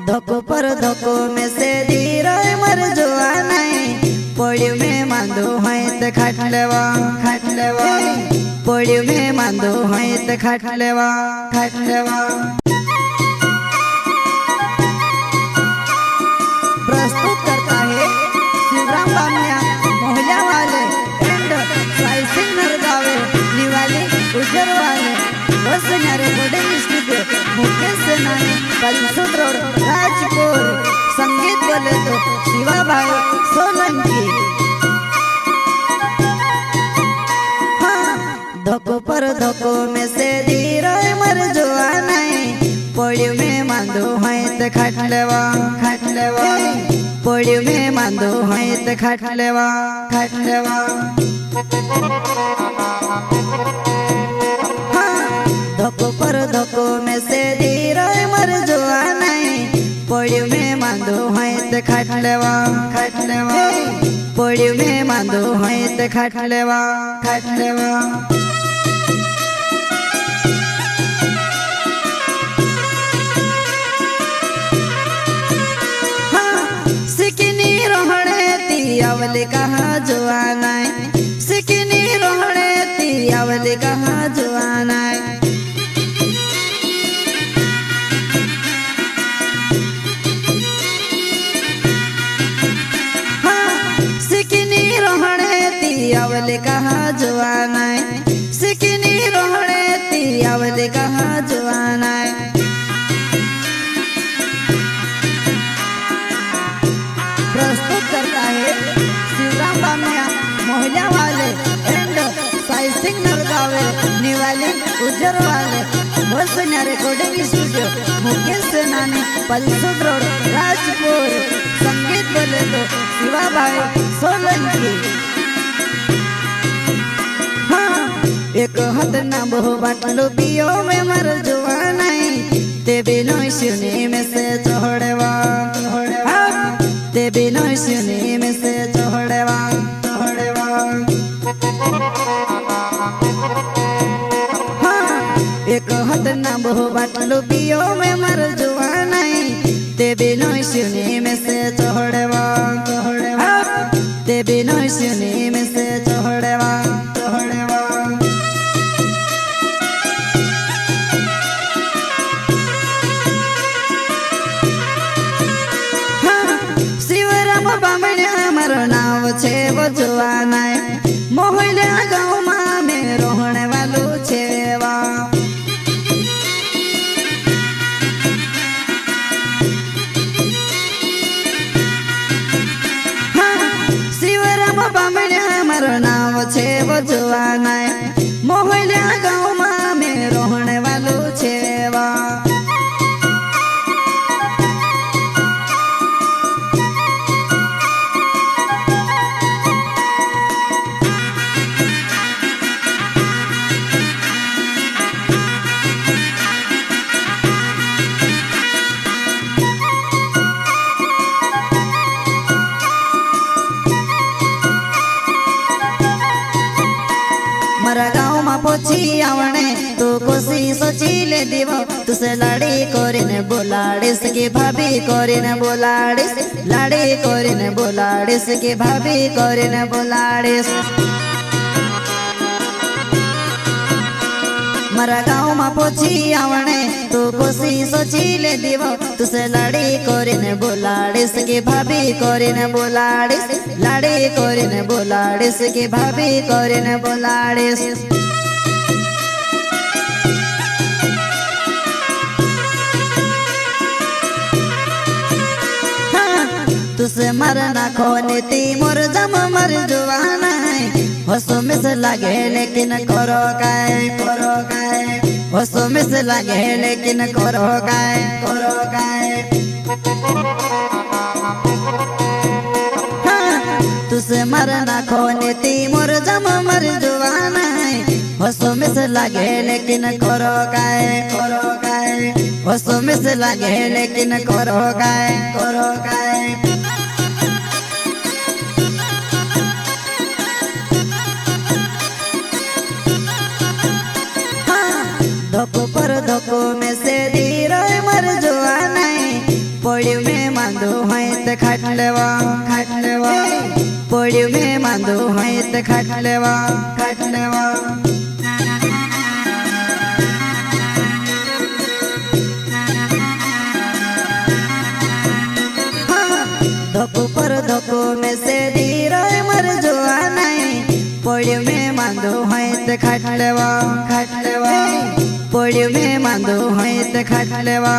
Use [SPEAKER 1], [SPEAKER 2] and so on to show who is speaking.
[SPEAKER 1] धोको पर धोको में से धीरो मर जुआ नहीं पड़ी में मांदो है तो खाट लेवा पड़ी में मांदो है तो खाट लेवा प्रस्तुत करता है शिवराम बामिया मोहल्ला वाले एंड साइसिंग नरगावे निवाले उजर वाले बस रिकॉर्डिंग स्टूडियो मुकेश सेनानी पलसुद रोड राजपुर संगीत बोले तो शिवा भाई सोलंकी। हाँ धोको पर धोको में से धीरो मर जुआ नहीं पड़ी में मांदो है तो खाट लेवा पड़ी में मांदो है तो खाट लेवा धोको पर धोको में से धीरो मर जुआ नहीं पड़ी में मांदो है तो खाट लेवा पड़ी में मांदो है तो खाट लेवा सिकनी रोहणे तियावले कहाँ जुआना सिकनी रोहणे तियावले कहाँ जुआना सिकनी रोहणे तियावले कहाँ जुआना सिकनी रोहणे तियावले कहाँ जुआना प्रस्तुत करता है शिवराम बामिया मोहल्ला वाले एंड साइसिंग नरगावे निवाले उजर वाले बस रिकॉर्डिंग स्टूडियो मुकेश सेनानी पलसुद रोड राजपुर संगीत बोले तो शिवा भाई सोलंकी। हाँ एक हाथ ना बहु बाटलो पियो में मर जुआ नहीं ते बिनो सुनी में से चढ़वा ते बिनो सुनी में से चढ़वा हाँ एक हाथ ना बहु बाटलो पियो में मर जुआ नहीं ते बिनो सुनी में से चढ़वा ते बिनो सुनी में से चढ़वा बामण्या मारो नाव छे वो जुआना मोहल्ला गाँव में रोहने वालो छेवा शिवराम बामण्या मारो नाव छे वो जुआना मोहल्ला गाँव में रोहने वालो छेवा मारा गाँव में पोछी आवने तो कोसी सोची ले दीवो तुसे लाड़ी कोरिने बोलाड़िस की भाभी कोरिने बोलाड़िस लाड़ी कोरिने बोलाड़िस की भाभी कोरिने बोलाड़िस। मारा गाँव में पोछी आवने तो कोसी सोची ले दीवो तुसे लाड़ी कोरिने बोलाड़िस की भाभी कोरिने बोलाड़िस लाड़ी कोरिने बोलाड़िस की भाभी कोरिने बोलाड़िस। तुसे मरना खोने ती मोर जम मर जुआना हसो मिस लागे लेकिन करो काय हसो मिस लागे लेकिन करो काय तुसे मरना खोने ती मोर जम मर जुआना हसो मिस लागे लेकिन करो काय हसो मिस लागे लेकिन करो काय धोको पर धोको में से धीरो मर जुआ नहीं खाट लेवा पोड़ी में मांदो है ते खाट लेवा धोको पर धोको में से धीरो मर जुआ नहीं पोड़ी में मांदो है ते खाट लेवा पोड़ी में मांदो है ते खाट लेवा।